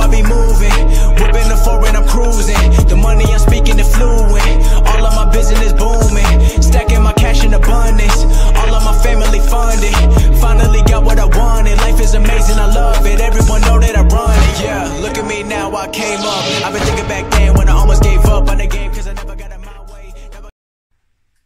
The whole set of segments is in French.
I be moving, whipping the foreign, I'm cruising. The money I'm speaking is fluent. All of my business booming, stacking my cash in abundance. All of my family funded. Finally got what I wanted. Life is amazing, I love it. Everyone know that I run it. Yeah, look at me now, I came up. I've been thinking back then when I almost gave up on the game cause I never got it my way.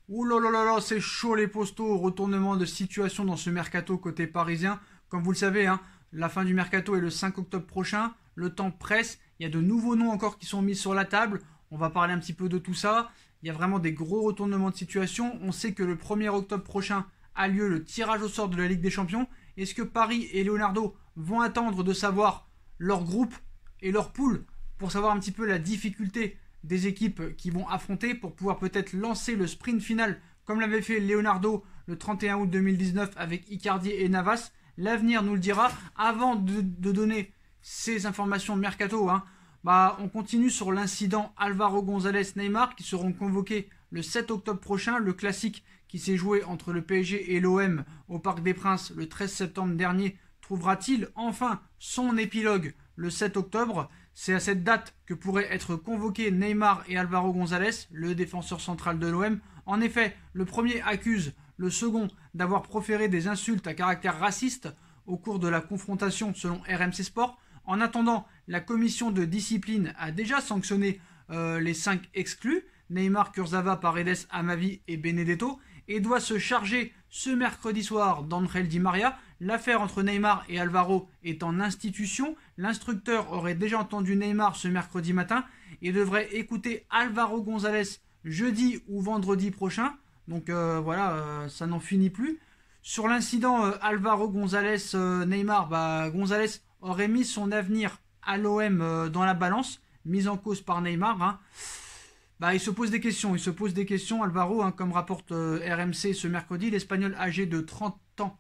Ouh là là là là, c'est chaud les postos. Retournement de situation dans ce mercato côté parisien. Comme vous le savez, hein, la fin du mercato est le 5 octobre prochain. Le temps presse. Il y a de nouveaux noms encore qui sont mis sur la table. On va parler un petit peu de tout ça. Il y a vraiment des gros retournements de situation. On sait que le 1er octobre prochain a lieu le tirage au sort de la Ligue des Champions. Est-ce que Paris et Leonardo vont attendre de savoir leur groupe et leur poule pour savoir un petit peu la difficulté des équipes qui vont affronter pour pouvoir peut-être lancer le sprint final comme l'avait fait Leonardo le 31 août 2019 avec Icardi et Navas? L'avenir nous le dira. Avant de donner ces informations mercato, hein, on continue sur l'incident Álvaro González Neymar qui seront convoqués le 7 octobre prochain. Le classique qui s'est joué entre le PSG et l'OM au Parc des Princes le 13 septembre dernier trouvera-t-il enfin son épilogue le 7 octobre? C'est à cette date que pourraient être convoqués Neymar et Álvaro González, le défenseur central de l'OM. En effet, le premier accuse le second d'avoir proféré des insultes à caractère raciste au cours de la confrontation selon RMC Sport. En attendant, la commission de discipline a déjà sanctionné les 5 exclus, Neymar, Kurzawa, Paredes, Amavi et Benedetto, et doit se charger ce mercredi soir d'Angel Di Maria. L'affaire entre Neymar et Álvaro est en institution. L'instructeur aurait déjà entendu Neymar ce mercredi matin et devrait écouter Álvaro González jeudi ou vendredi prochain. Donc voilà, ça n'en finit plus. Sur l'incident Álvaro González Neymar, González aurait mis son avenir à l'OM dans la balance, mise en cause par Neymar. Hein. Il se pose des questions. Álvaro, hein, comme rapporte RMC ce mercredi, l'Espagnol âgé de 30 ans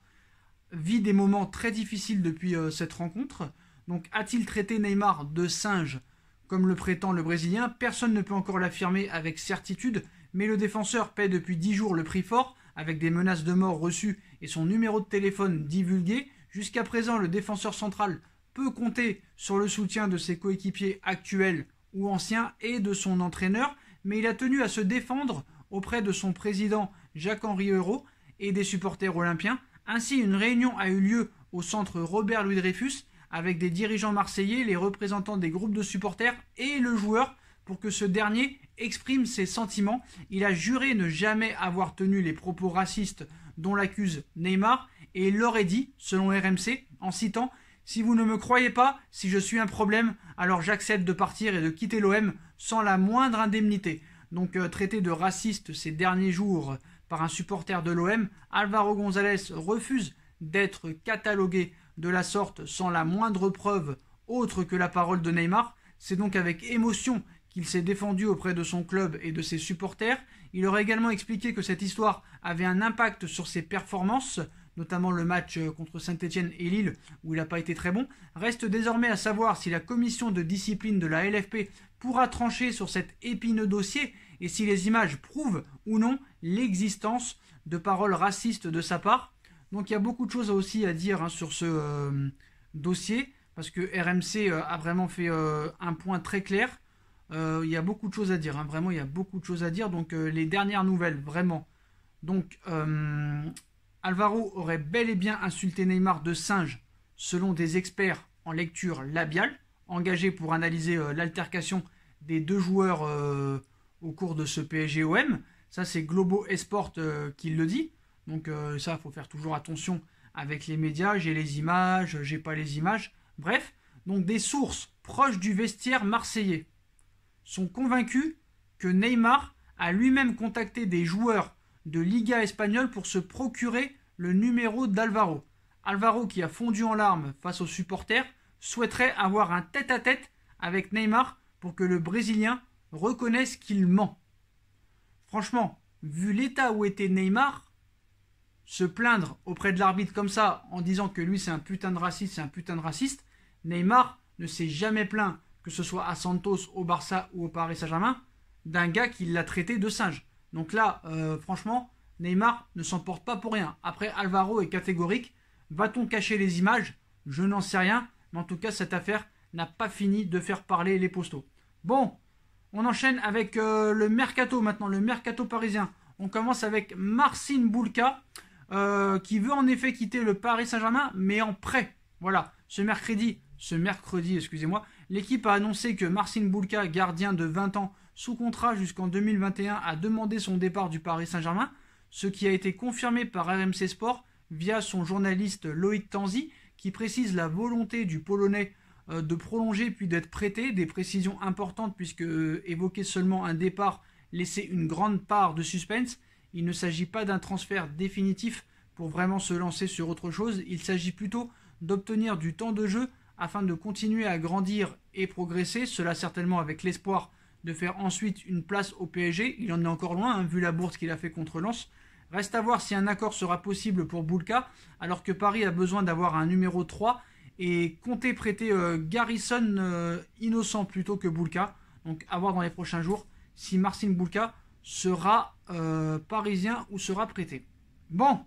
vit des moments très difficiles depuis cette rencontre. Donc a-t-il traité Neymar de singe comme le prétend le Brésilien? Personne ne peut encore l'affirmer avec certitude, mais le défenseur paie depuis 10 jours le prix fort, avec des menaces de mort reçues et son numéro de téléphone divulgué. Jusqu'à présent, le défenseur central peut compter sur le soutien de ses coéquipiers actuels ou anciens et de son entraîneur, mais il a tenu à se défendre auprès de son président Jacques-Henri Hérault et des supporters olympiens. Ainsi, une réunion a eu lieu au centre Robert Louis Dreyfus avec des dirigeants marseillais, les représentants des groupes de supporters et le joueur pour que ce dernier exprime ses sentiments. Il a juré ne jamais avoir tenu les propos racistes dont l'accuse Neymar et il l'aurait dit, selon RMC, en citant « Si vous ne me croyez pas, si je suis un problème, alors j'accepte de partir et de quitter l'OM sans la moindre indemnité. » Donc traité de raciste ces derniers jours par un supporter de l'OM, Álvaro González refuse d'être catalogué de la sorte sans la moindre preuve autre que la parole de Neymar. C'est donc avec émotion qu'il s'est défendu auprès de son club et de ses supporters. Il aurait également expliqué que cette histoire avait un impact sur ses performances, notamment le match contre Saint-Etienne et Lille où il n'a pas été très bon. Reste désormais à savoir si la commission de discipline de la LFP pourra trancher sur cet épineux dossier et si les images prouvent ou non l'existence de paroles racistes de sa part. Donc il y a beaucoup de choses aussi à dire sur ce dossier, parce que RMC a vraiment fait un point très clair. Il y a beaucoup de choses à dire, vraiment il y a beaucoup de choses à dire. Donc les dernières nouvelles, vraiment. Donc Álvaro aurait bel et bien insulté Neymar de singe, selon des experts en lecture labiale, engagés pour analyser l'altercation des deux joueurs au cours de ce PSG-OM. Ça c'est Globo Esport qui le dit. Donc ça, il faut faire toujours attention avec les médias. J'ai les images, j'ai pas les images. Bref, donc des sources proches du vestiaire marseillais sont convaincus que Neymar a lui-même contacté des joueurs de Liga espagnole pour se procurer le numéro d'Álvaro. Álvaro, qui a fondu en larmes face aux supporters, souhaiterait avoir un tête-à-tête avec Neymar pour que le Brésilien reconnaisse qu'il ment. Franchement, vu l'état où était Neymar, se plaindre auprès de l'arbitre comme ça en disant que lui c'est un putain de raciste, Neymar ne s'est jamais plaint, que ce soit à Santos, au Barça ou au Paris Saint-Germain, d'un gars qui l'a traité de singe. Donc là, franchement, Neymar ne s'en porte pas pour rien. Après, Álvaro est catégorique. Va-t-on cacher les images? Je n'en sais rien. Mais en tout cas, cette affaire n'a pas fini de faire parler les postaux. Bon, on enchaîne avec le mercato maintenant, le mercato parisien. On commence avec Marcin Bulka, qui veut en effet quitter le Paris Saint-Germain, mais en prêt. Voilà, ce mercredi, excusez-moi, l'équipe a annoncé que Marcin Bulka, gardien de 20 ans, sous contrat jusqu'en 2021, a demandé son départ du Paris Saint-Germain, ce qui a été confirmé par RMC Sport via son journaliste Loïc Tanzi, qui précise la volonté du Polonais de prolonger puis d'être prêté. Des précisions importantes puisque évoquer seulement un départ laissait une grande part de suspense. Il ne s'agit pas d'un transfert définitif pour vraiment se lancer sur autre chose. Il s'agit plutôt d'obtenir du temps de jeu afin de continuer à grandir et progresser. Cela certainement avec l'espoir de faire ensuite une place au PSG. Il en est encore loin, hein, vu la bourse qu'il a fait contre Lens. Reste à voir si un accord sera possible pour Bulka, alors que Paris a besoin d'avoir un numéro 3 et compter prêter Garrison Innocent plutôt que Bulka. Donc à voir dans les prochains jours si Marcin Bulka sera parisien ou sera prêté. Bon,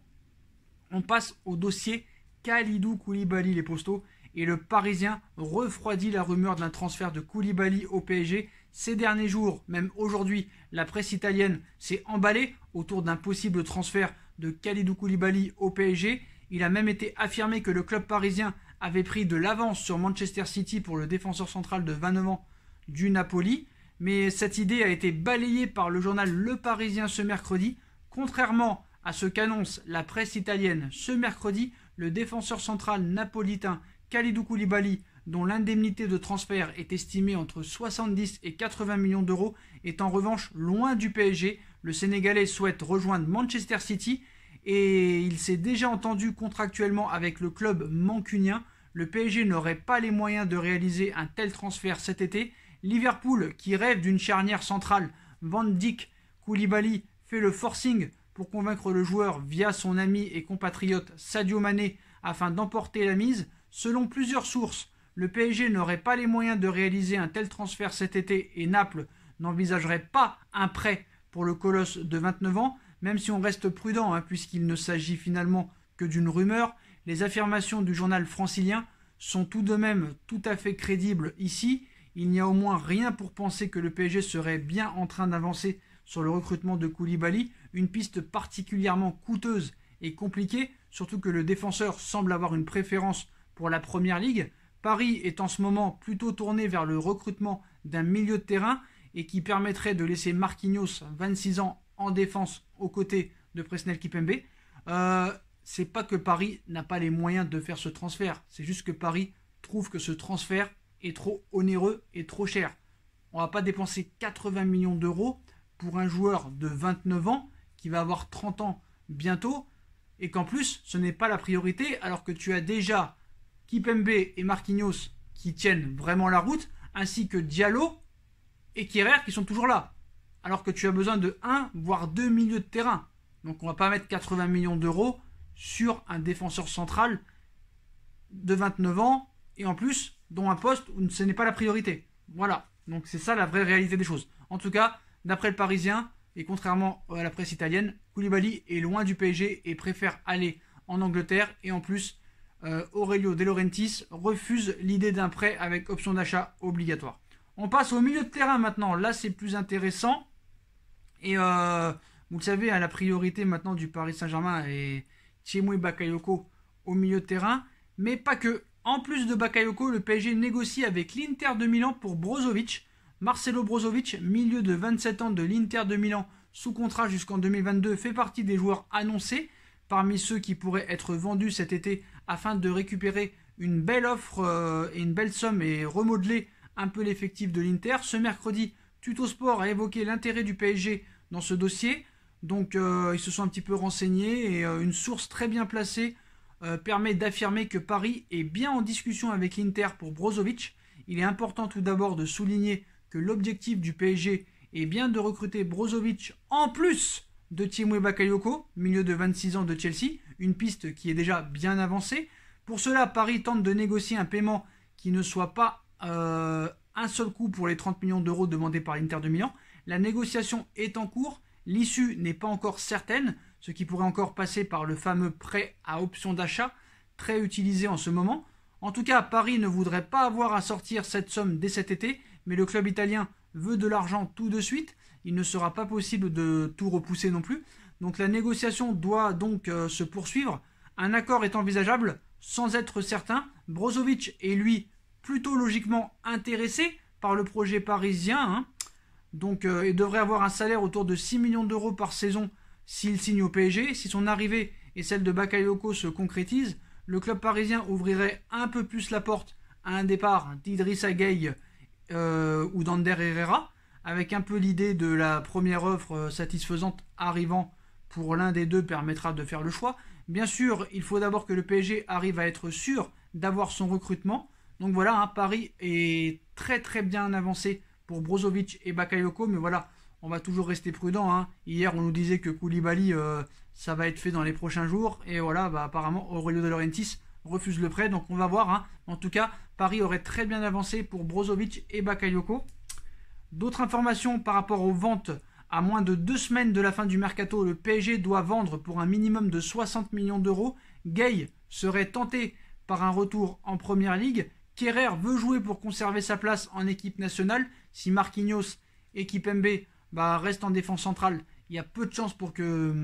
on passe au dossier Kalidou Koulibaly, les postaux, et le Parisien refroidit la rumeur d'un transfert de Koulibaly au PSG. Ces derniers jours, même aujourd'hui, la presse italienne s'est emballée autour d'un possible transfert de Kalidou Koulibaly au PSG. Il a même été affirmé que le club parisien avait pris de l'avance sur Manchester City pour le défenseur central de 29 ans du Napoli. Mais cette idée a été balayée par le journal Le Parisien ce mercredi. Contrairement à ce qu'annonce la presse italienne ce mercredi, le défenseur central napolitain Kalidou Koulibaly, dont l'indemnité de transfert est estimée entre 70 et 80 millions d'euros, est en revanche loin du PSG. Le Sénégalais souhaite rejoindre Manchester City et il s'est déjà entendu contractuellement avec le club mancunien. Le PSG n'aurait pas les moyens de réaliser un tel transfert cet été. Liverpool, qui rêve d'une charnière centrale, Van Dijk, Koulibaly, fait le forcing pour convaincre le joueur via son ami et compatriote Sadio Mané afin d'emporter la mise. Selon plusieurs sources, le PSG n'aurait pas les moyens de réaliser un tel transfert cet été et Naples n'envisagerait pas un prêt pour le colosse de 29 ans, même si on reste prudent, puisqu'il ne s'agit finalement que d'une rumeur. Les affirmations du journal francilien sont tout de même tout à fait crédibles ici. Il n'y a au moins rien pour penser que le PSG serait bien en train d'avancer sur le recrutement de Koulibaly, une piste particulièrement coûteuse et compliquée, surtout que le défenseur semble avoir une préférence pour la Première Ligue. Paris est en ce moment plutôt tourné vers le recrutement d'un milieu de terrain et qui permettrait de laisser Marquinhos, 26 ans, en défense aux côtés de Presnel Kimpembe. C'est pas que Paris n'a pas les moyens de faire ce transfert, c'est juste que Paris trouve que ce transfert est trop onéreux et trop cher. On va pas dépenser 80 millions d'euros pour un joueur de 29 ans qui va avoir 30 ans bientôt et qu'en plus ce n'est pas la priorité alors que tu as déjà Kimpembe et Marquinhos qui tiennent vraiment la route, ainsi que Diallo et Kehrer qui sont toujours là, alors que tu as besoin de 1 voire 2 milieux de terrain. Donc on va pas mettre 80 millions d'euros sur un défenseur central de 29 ans et en plus dont un poste où ce n'est pas la priorité. Voilà, donc c'est ça la vraie réalité des choses. En tout cas, d'après le Parisien et contrairement à la presse italienne, Koulibaly est loin du PSG et préfère aller en Angleterre et en plus Aurelio De Laurentiis refuse l'idée d'un prêt avec option d'achat obligatoire. On passe au milieu de terrain maintenant. Là, c'est plus intéressant. Et vous le savez, la priorité maintenant du Paris Saint-Germain est Tiémoué Bakayoko au milieu de terrain. Mais pas que. En plus de Bakayoko, le PSG négocie avec l'Inter de Milan pour Brozovic. Marcelo Brozovic, milieu de 27 ans de l'Inter de Milan, sous contrat jusqu'en 2022, fait partie des joueurs annoncés. Parmi ceux qui pourraient être vendus cet été afin de récupérer une belle offre et une belle somme et remodeler un peu l'effectif de l'Inter. Ce mercredi, Tuttosport a évoqué l'intérêt du PSG dans ce dossier. Donc ils se sont un petit peu renseignés et une source très bien placée permet d'affirmer que Paris est bien en discussion avec l'Inter pour Brozovic. Il est important tout d'abord de souligner que l'objectif du PSG est bien de recruter Brozovic en plus de Tiémoué Bakayoko, milieu de 26 ans de Chelsea, une piste qui est déjà bien avancée. Pour cela, Paris tente de négocier un paiement qui ne soit pas un seul coup pour les 30 millions d'euros demandés par l'Inter de Milan. La négociation est en cours, l'issue n'est pas encore certaine, ce qui pourrait encore passer par le fameux prêt à option d'achat, très utilisé en ce moment. En tout cas, Paris ne voudrait pas avoir à sortir cette somme dès cet été, mais le club italien veut de l'argent tout de suite. Il ne sera pas possible de tout repousser non plus. Donc la négociation doit donc se poursuivre. Un accord est envisageable sans être certain. Brozovic est lui plutôt logiquement intéressé par le projet parisien. Donc il devrait avoir un salaire autour de 6 millions d'euros par saison s'il signe au PSG. Si son arrivée et celle de Bakayoko se concrétisent, le club parisien ouvrirait un peu plus la porte à un départ d'Idrissa Gueye ou d'Ander Herrera, avec un peu l'idée de la première offre satisfaisante arrivant pour l'un des deux permettra de faire le choix. Bien sûr, il faut d'abord que le PSG arrive à être sûr d'avoir son recrutement. Donc voilà, Paris est très très bien avancé pour Brozovic et Bakayoko, mais voilà, on va toujours rester prudent. Hier, on nous disait que Koulibaly, ça va être fait dans les prochains jours. Et voilà, apparemment, Aurelio De Laurentiis refuse le prêt. Donc on va voir. En tout cas, Paris aurait très bien avancé pour Brozovic et Bakayoko. D'autres informations par rapport aux ventes. À moins de 2 semaines de la fin du mercato, le PSG doit vendre pour un minimum de 60 millions d'euros. Gueye serait tenté par un retour en Première Ligue. Kerrer veut jouer pour conserver sa place en équipe nationale. Si Marquinhos et Kipembe restent en défense centrale, il y a peu de chances pour que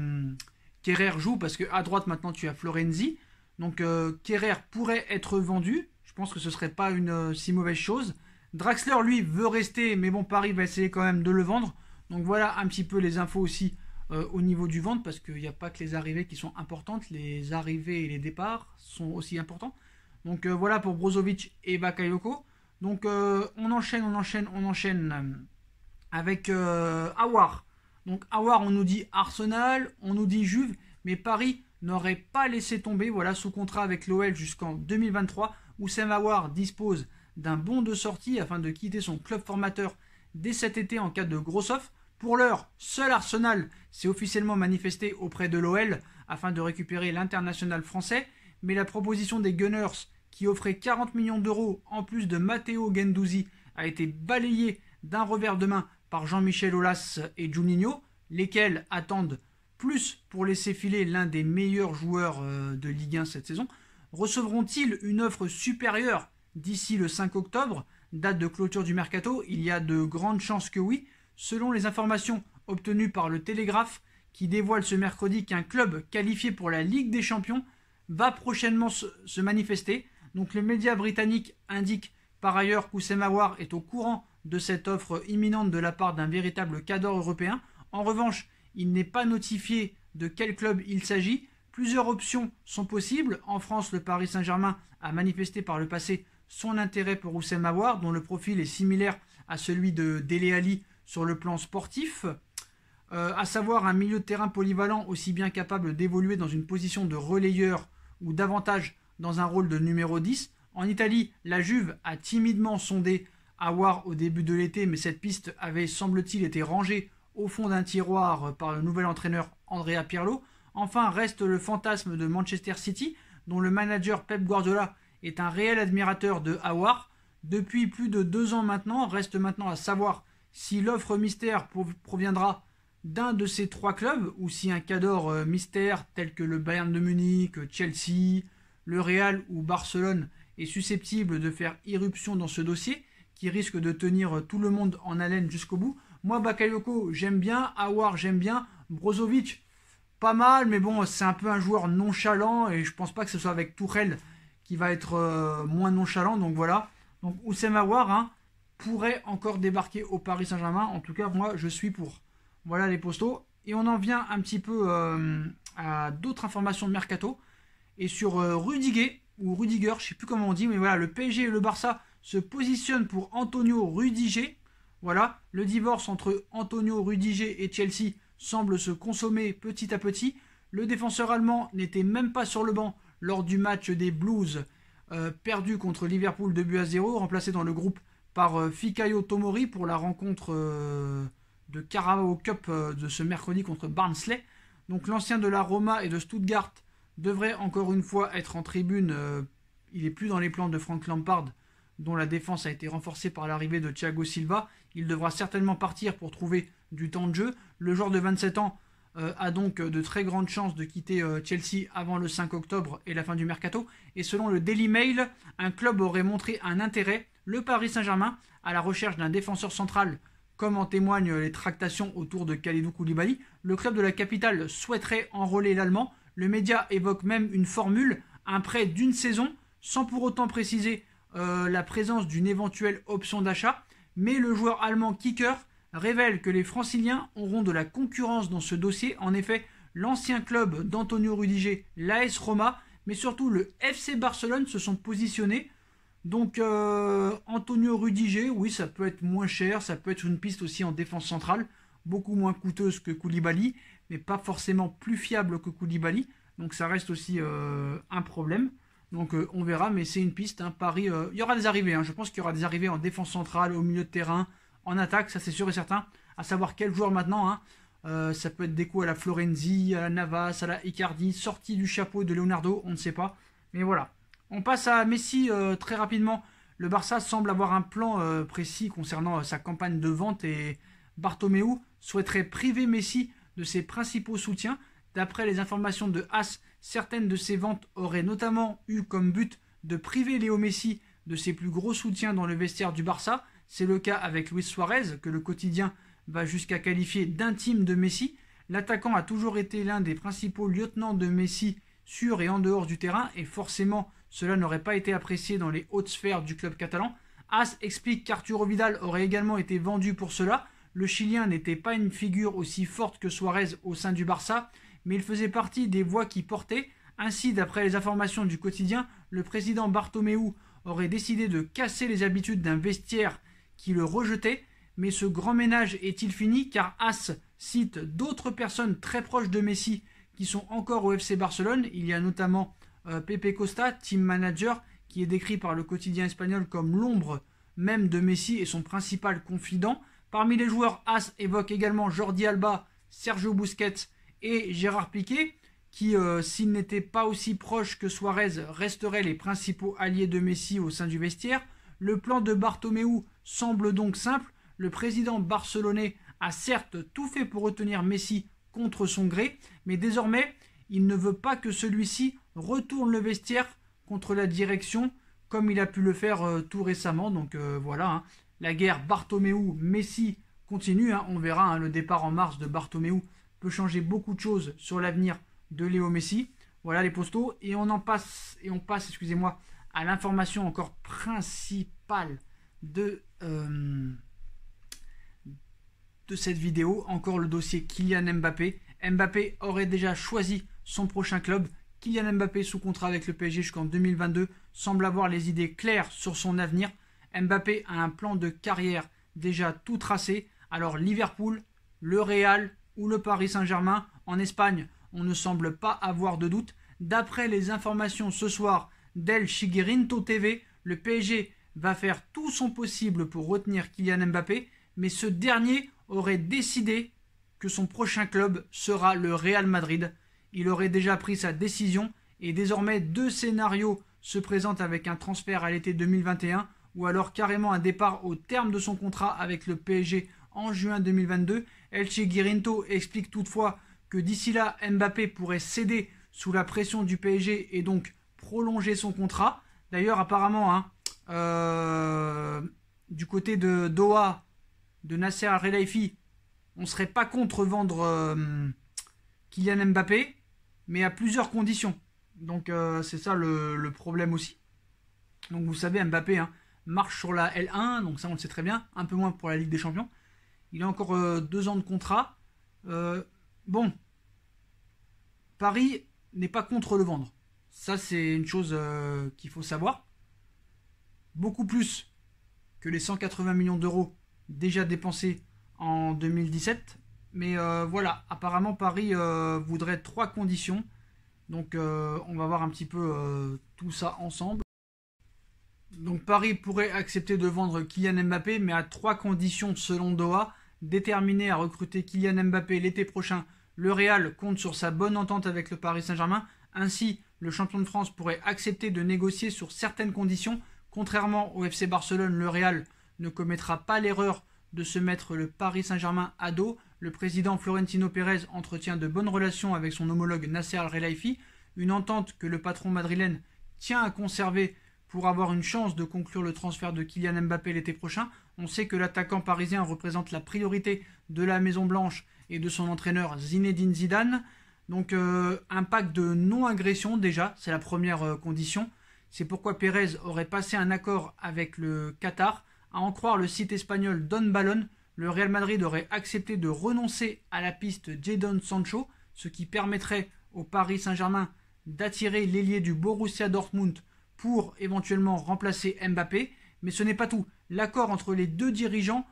Kerrer joue, parce qu'à droite maintenant tu as Florenzi. Donc Kerrer pourrait être vendu. Je pense que ce ne serait pas une si mauvaise chose. Draxler lui veut rester, mais bon, Paris va essayer quand même de le vendre. Donc voilà un petit peu les infos aussi au niveau du vente, parce qu'il n'y a pas que les arrivées qui sont importantes, les arrivées et les départs sont aussi importants. Donc voilà pour Brozovic et Bakayoko. Donc on enchaîne avec Aouar. Donc Aouar, on nous dit Arsenal, on nous dit Juve, mais Paris n'aurait pas laissé tomber, voilà, sous contrat avec l'OL jusqu'en 2023. Oussem Aouar dispose d'un bon de sortie afin de quitter son club formateur dès cet été en cas de grosse offre. Pour l'heure, seul Arsenal s'est officiellement manifesté auprès de l'OL afin de récupérer l'international français, mais la proposition des Gunners, qui offrait 40 millions d'euros en plus de Matteo Guendouzi, a été balayée d'un revers de main par Jean-Michel Aulas et Juninho, lesquels attendent plus pour laisser filer l'un des meilleurs joueurs de Ligue 1 cette saison. Recevront-ils une offre supérieure d'ici le 5 octobre, date de clôture du mercato? Il y a de grandes chances que oui, selon les informations obtenues par le Télégraphe, qui dévoile ce mercredi qu'un club qualifié pour la Ligue des Champions va prochainement se manifester. Donc les médias britanniques indiquent par ailleurs qu'Oussem Aouar est au courant de cette offre imminente de la part d'un véritable cadre européen. En revanche, il n'est pas notifié de quel club il s'agit. Plusieurs options sont possibles. En France, le Paris Saint-Germain a manifesté par le passé son intérêt pour Oussem Aouar, dont le profil est similaire à celui de Dele Alli sur le plan sportif, à savoir un milieu de terrain polyvalent aussi bien capable d'évoluer dans une position de relayeur ou davantage dans un rôle de numéro 10. En Italie, la Juve a timidement sondé Aouar au début de l'été, mais cette piste avait, semble-t-il, été rangée au fond d'un tiroir par le nouvel entraîneur Andrea Pirlo. Enfin, reste le fantasme de Manchester City, dont le manager Pep Guardiola est un réel admirateur de Aouar. Depuis plus de 2 ans maintenant, reste maintenant à savoir si l'offre mystère proviendra d'un de ces 3 clubs, ou si un cadre mystère tel que le Bayern de Munich, Chelsea, le Real ou Barcelone est susceptible de faire irruption dans ce dossier, qui risque de tenir tout le monde en haleine jusqu'au bout. Moi, Bakayoko, j'aime bien. Aouar, j'aime bien. Brozovic, pas mal, mais bon, c'est un peu un joueur nonchalant, et je pense pas que ce soit avec Tuchel qui va être moins nonchalant. Donc voilà. Donc Oussem Aouar pourrait encore débarquer au Paris Saint-Germain. En tout cas, moi, je suis pour. Voilà les postos. Et on en vient un petit peu à d'autres informations de mercato. Et sur Rudiger, ou Rudiger, je ne sais plus comment on dit, mais voilà, le PSG et le Barça se positionnent pour Antonio Rudiger. Voilà, le divorce entre Antonio Rudiger et Chelsea semble se consommer petit à petit. Le défenseur allemand n'était même pas sur le banc lors du match des Blues perdu contre Liverpool 2-0, remplacé dans le groupe par Fikayo Tomori pour la rencontre de Carabao Cup de ce mercredi contre Barnsley. Donc l'ancien de la Roma et de Stuttgart devrait encore une fois être en tribune. Il n'est plus dans les plans de Frank Lampard, dont la défense a été renforcée par l'arrivée de Thiago Silva. Il devra certainement partir pour trouver du temps de jeu. Le joueur de 27 ans a donc de très grandes chances de quitter Chelsea avant le 5 octobre et la fin du mercato. Et selon le Daily Mail, un club aurait montré un intérêt, le Paris Saint-Germain, à la recherche d'un défenseur central, comme en témoignent les tractations autour de Kalidou Koulibaly. Le club de la capitale souhaiterait enrôler l'Allemand. Le média évoque même une formule, un prêt d'une saison, sans pour autant préciser la présence d'une éventuelle option d'achat. Mais le joueur allemand Kicker révèle que les Franciliens auront de la concurrence dans ce dossier. En effet, l'ancien club d'Antonio Rudiger, l'AS Roma, mais surtout le FC Barcelone se sont positionnés. Donc Antonio Rudiger, oui, ça peut être moins cher, ça peut être une piste aussi en défense centrale, beaucoup moins coûteuse que Koulibaly, mais pas forcément plus fiable que Koulibaly. Donc ça reste aussi un problème. Donc on verra, mais c'est une piste. Hein. Paris, il y aura des arrivées. Hein. Je pense qu'il y aura des arrivées en défense centrale, au milieu de terrain, en attaque, ça c'est sûr et certain. À savoir quel joueur maintenant. Hein. Ça peut être des coups à la Florenzi, à la Navas, à la Icardi, sorti du chapeau de Leonardo, on ne sait pas. Mais voilà. On passe à Messi très rapidement. Le Barça semble avoir un plan précis concernant sa campagne de vente et Bartomeu souhaiterait priver Messi de ses principaux soutiens. D'après les informations de AS, certaines de ces ventes auraient notamment eu comme but de priver Léo Messi de ses plus gros soutiens dans le vestiaire du Barça. C'est le cas avec Luis Suarez, que le quotidien va jusqu'à qualifier d'intime de Messi. L'attaquant a toujours été l'un des principaux lieutenants de Messi sur et en dehors du terrain, et forcément cela n'aurait pas été apprécié dans les hautes sphères du club catalan. AS explique qu'Arturo Vidal aurait également été vendu pour cela. Le Chilien n'était pas une figure aussi forte que Suarez au sein du Barça, mais il faisait partie des voix qui portaient. Ainsi, d'après les informations du quotidien, le président Bartomeu aurait décidé de casser les habitudes d'un vestiaire qui le rejetait. Mais ce grand ménage est-il fini? Car AS cite d'autres personnes très proches de Messi qui sont encore au FC Barcelone. Il y a notamment Pepe Costa, team manager, qui est décrit par le quotidien espagnol comme l'ombre même de Messi et son principal confident. Parmi les joueurs, AS évoque également Jordi Alba, Sergio Busquets et Gérard Piqué, qui, s'ils n'étaient pas aussi proches que Suarez, resteraient les principaux alliés de Messi au sein du vestiaire. Le plan de Bartomeu semble donc simple. Le président barcelonais a certes tout fait pour retenir Messi contre son gré, mais désormais, il ne veut pas que celui-ci retourne le vestiaire contre la direction, comme il a pu le faire tout récemment. Donc voilà, hein. La guerre Bartomeu-Messi continue. Hein. On verra, hein, le départ en mars de Bartomeu peut changer beaucoup de choses sur l'avenir de Léo Messi. Voilà les postos. Et on passe, excusez-moi, à l'information encore principale de cette vidéo. Encore le dossier Kylian Mbappé. Mbappé aurait déjà choisi son prochain club. Kylian Mbappé, sous contrat avec le PSG jusqu'en 2022, semble avoir les idées claires sur son avenir. Mbappé a un plan de carrière déjà tout tracé. Alors Liverpool, le Real ou le Paris Saint-Germain. En Espagne, on ne semble pas avoir de doute. D'après les informations ce soir d'El Chiguirinto TV, le PSG va faire tout son possible pour retenir Kylian Mbappé, mais ce dernier aurait décidé que son prochain club sera le Real Madrid. Il aurait déjà pris sa décision et désormais 2 scénarios se présentent avec un transfert à l'été 2021 ou alors carrément un départ au terme de son contrat avec le PSG en juin 2022. El Chiguirinto explique toutefois que d'ici là, Mbappé pourrait céder sous la pression du PSG et donc prolonger son contrat. D'ailleurs, apparemment, hein, du côté de Doha, de Nasser Al-Khelaifi, on ne serait pas contre vendre Kylian Mbappé, mais à plusieurs conditions. Donc c'est ça le problème aussi. Donc vous savez, Mbappé, hein, marche sur la L1, donc ça on le sait très bien, un peu moins pour la Ligue des Champions. Il a encore 2 ans de contrat. Bon, Paris n'est pas contre le vendre. Ça c'est une chose qu'il faut savoir. Beaucoup plus que les 180 millions d'euros déjà dépensés en 2017. Mais voilà, apparemment Paris voudrait 3 conditions. Donc on va voir un petit peu tout ça ensemble. Donc Paris pourrait accepter de vendre Kylian Mbappé, mais à 3 conditions selon Doha. Déterminé à recruter Kylian Mbappé l'été prochain, le Real compte sur sa bonne entente avec le Paris Saint-Germain. Ainsi, le champion de France pourrait accepter de négocier sur certaines conditions. Contrairement au FC Barcelone, le Real ne commettra pas l'erreur de se mettre le Paris Saint-Germain à dos. le président Florentino Pérez entretient de bonnes relations avec son homologue Nasser Al-Khelaifi, une entente que le patron madrilène tient à conserver pour avoir une chance de conclure le transfert de Kylian Mbappé l'été prochain. On sait que l'attaquant parisien représente la priorité de la Maison-Blanche et de son entraîneur Zinedine Zidane. Donc un pacte de non-agression déjà, c'est la première condition. C'est pourquoi Pérez aurait passé un accord avec le Qatar. À en croire le site espagnol Don Balón, le Real Madrid aurait accepté de renoncer à la piste Jadon Sancho, ce qui permettrait au Paris Saint-Germain d'attirer l'ailier du Borussia Dortmund pour éventuellement remplacer Mbappé. Mais ce n'est pas tout. L'accord entre les deux dirigeants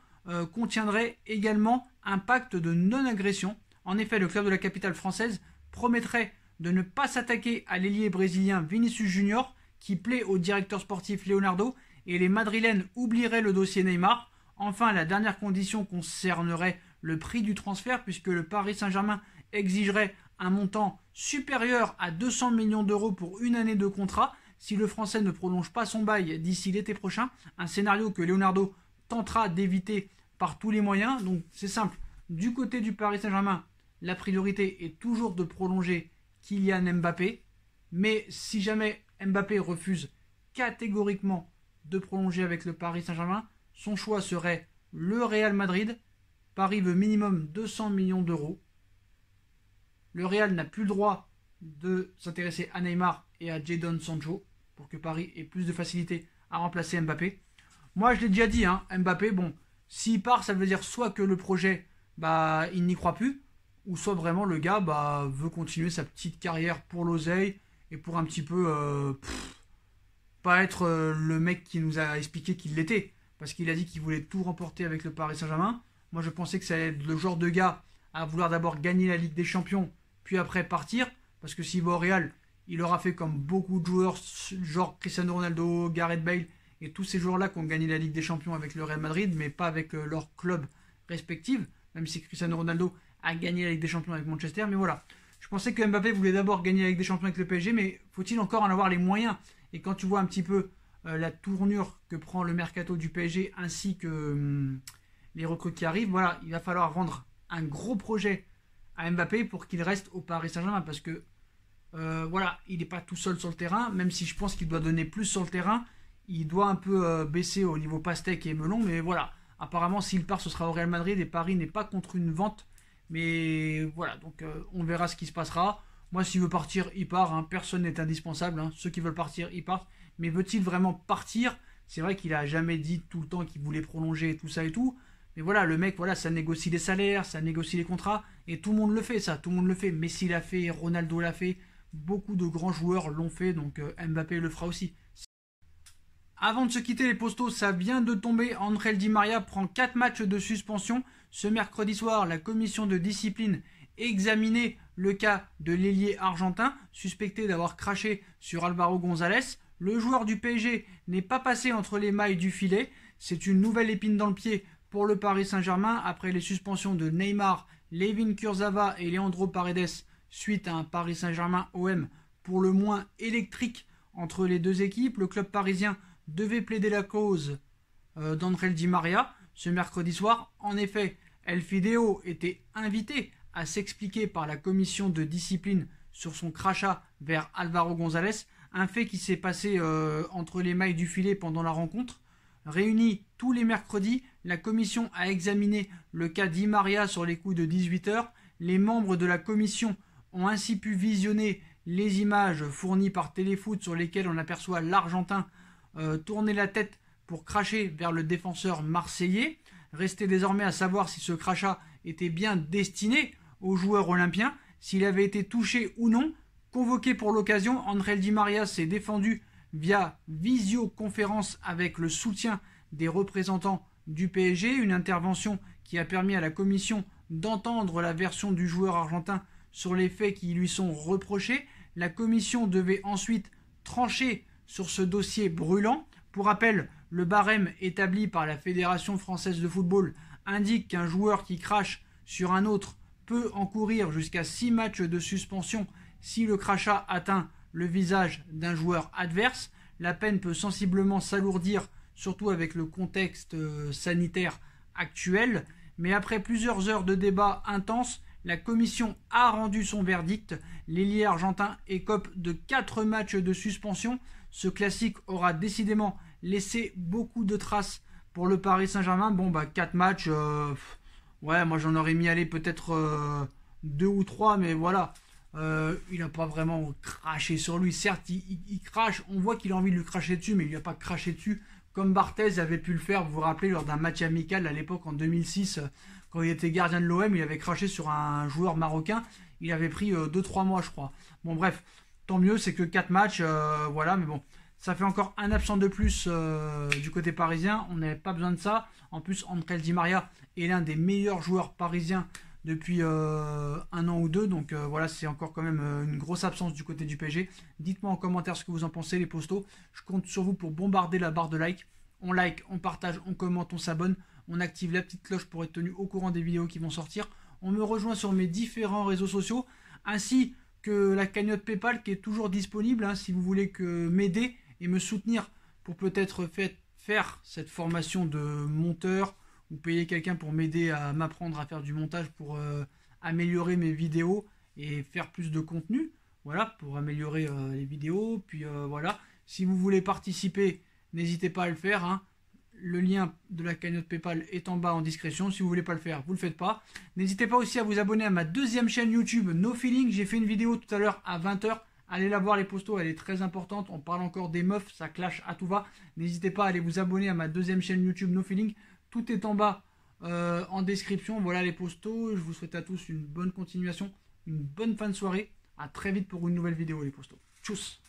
contiendrait également un pacte de non-agression. En effet, le club de la capitale française promettrait de ne pas s'attaquer à l'ailier brésilien Vinicius Junior, qui plaît au directeur sportif Leonardo, et les Madrilènes oublieraient le dossier Neymar. Enfin, la dernière condition concernerait le prix du transfert, puisque le Paris Saint-Germain exigerait un montant supérieur à 200 millions d'euros pour une année de contrat si le Français ne prolonge pas son bail d'ici l'été prochain, un scénario que Leonardo tentera d'éviter par tous les moyens. Donc c'est simple, du côté du Paris Saint-Germain, la priorité est toujours de prolonger Kylian Mbappé, mais si jamais Mbappé refuse catégoriquement de prolonger avec le Paris Saint-Germain, son choix serait le Real Madrid. Paris veut minimum 200 millions d'euros. Le Real n'a plus le droit de s'intéresser à Neymar et à Jadon Sancho pour que Paris ait plus de facilité à remplacer Mbappé. Moi, je l'ai déjà dit, Mbappé, bon, s'il part, ça veut dire soit que le projet, il n'y croit plus, ou soit vraiment le gars veut continuer sa petite carrière pour l'oseille et pour un petit peu pas être le mec qui nous a expliqué qu'il l'était, parce qu'il a dit qu'il voulait tout remporter avec le Paris Saint-Germain. Moi, je pensais que ça allait être le genre de gars à vouloir d'abord gagner la Ligue des Champions, puis après partir, parce que s'il va au Real, il aura fait comme beaucoup de joueurs, genre Cristiano Ronaldo, Gareth Bale, et tous ces joueurs-là qui ont gagné la Ligue des Champions avec le Real Madrid, mais pas avec leur club respectif, même si Cristiano Ronaldo a gagné la Ligue des Champions avec Manchester. Mais voilà, je pensais que Mbappé voulait d'abord gagner la Ligue des Champions avec le PSG, mais faut-il encore en avoir les moyens? Et quand tu vois un petit peu la tournure que prend le mercato du PSG, ainsi que les recrues qui arrivent, voilà, il va falloir rendre un gros projet à Mbappé pour qu'il reste au Paris Saint-Germain, parce que voilà, il n'est pas tout seul sur le terrain, même si je pense qu'il doit donner plus sur le terrain. Il doit un peu baisser au niveau pastèque et melon, mais voilà, apparemment s'il part ce sera au Real Madrid, et Paris n'est pas contre une vente, mais voilà, donc on verra ce qui se passera. Moi, s'il veut partir, il part, personne n'est indispensable, ceux qui veulent partir, ils partent, mais veut-il vraiment partir? C'est vrai qu'il a jamais dit tout le temps qu'il voulait prolonger tout ça et tout, mais voilà, le mec, voilà, ça négocie les salaires, ça négocie les contrats, et tout le monde le fait, ça, tout le monde le fait. Messi l'a fait, Ronaldo l'a fait, beaucoup de grands joueurs l'ont fait, donc Mbappé le fera aussi. Avant de se quitter les postos, ça vient de tomber, Ángel Di María prend 4 matchs de suspension. Ce mercredi soir, la commission de discipline examinait le cas de l'ailier argentin, suspecté d'avoir craché sur Álvaro González. Le joueur du PSG n'est pas passé entre les mailles du filet. C'est une nouvelle épine dans le pied pour le Paris Saint-Germain après les suspensions de Neymar, Layvin Kurzawa et Leandro Paredes suite à un Paris Saint-Germain OM pour le moins électrique entre les deux équipes. Le club parisien devait plaider la cause d'Ángel Di María ce mercredi soir. En effet, El Fideo était invité à s'expliquer par la commission de discipline sur son crachat vers Álvaro González, un fait qui s'est passé entre les mailles du filet pendant la rencontre. Réunie tous les mercredis, la commission a examiné le cas Di María sur les coups de 18h. Les membres de la commission ont ainsi pu visionner les images fournies par Téléfoot sur lesquelles on aperçoit l'Argentin tourner la tête pour cracher vers le défenseur marseillais. Restait désormais à savoir si ce crachat était bien destiné au joueur olympien, s'il avait été touché ou non. Convoqué pour l'occasion, Ángel Di María s'est défendu via visioconférence avec le soutien des représentants du PSG, une intervention qui a permis à la commission d'entendre la version du joueur argentin sur les faits qui lui sont reprochés. La commission devait ensuite trancher sur ce dossier brûlant. Pour rappel, le barème établi par la Fédération française de football indique qu'un joueur qui crache sur un autre peut encourir jusqu'à 6 matchs de suspension si le crachat atteint le visage d'un joueur adverse. La peine peut sensiblement s'alourdir, surtout avec le contexte sanitaire actuel. Mais après plusieurs heures de débat intense, la commission a rendu son verdict. L'ailier argentin écope de 4 matchs de suspension. Ce classique aura décidément laissé beaucoup de traces pour le Paris Saint-Germain. Bon, 4 matchs, ouais, moi j'en aurais mis aller peut-être 2 ou 3, mais voilà. Il n'a pas vraiment craché sur lui. Certes, il crache, on voit qu'il a envie de lui cracher dessus, mais il lui a pas craché dessus comme Barthez avait pu le faire, vous vous rappelez, lors d'un match amical à l'époque en 2006, quand il était gardien de l'OM, il avait craché sur un joueur marocain, il avait pris 2-3 mois je crois. Bon bref, tant mieux, c'est que 4 matchs, voilà, mais bon, ça fait encore un absent de plus du côté parisien, on n'avait pas besoin de ça. En plus, André Di Maria est l'un des meilleurs joueurs parisiens depuis 1 an ou 2, donc voilà, c'est encore quand même une grosse absence du côté du PSG. Dites-moi en commentaire ce que vous en pensez, les postos. Je compte sur vous pour bombarder la barre de like. On like, on partage, on commente, on s'abonne, on active la petite cloche pour être tenu au courant des vidéos qui vont sortir. On me rejoint sur mes différents réseaux sociaux, ainsi que la cagnotte PayPal qui est toujours disponible, hein, si vous voulez que m'aider et me soutenir pour peut-être faire cette formation de monteur, ou payer quelqu'un pour m'aider à m'apprendre à faire du montage pour améliorer mes vidéos et faire plus de contenu. Voilà, pour améliorer les vidéos. Puis voilà, si vous voulez participer, n'hésitez pas à le faire. Hein. Le lien de la cagnotte PayPal est en bas en description. Si vous voulez pas le faire, vous le faites pas. N'hésitez pas aussi à vous abonner à ma deuxième chaîne YouTube, No Feeling. J'ai fait une vidéo tout à l'heure à 20 h. Allez la voir, les postos, elle est très importante. On parle encore des meufs, ça clash à tout va. N'hésitez pas à aller vous abonner à ma deuxième chaîne YouTube, No Feeling. Tout est en bas en description. Voilà les postos. Je vous souhaite à tous une bonne continuation, une bonne fin de soirée. À très vite pour une nouvelle vidéo les postos. Tchuss.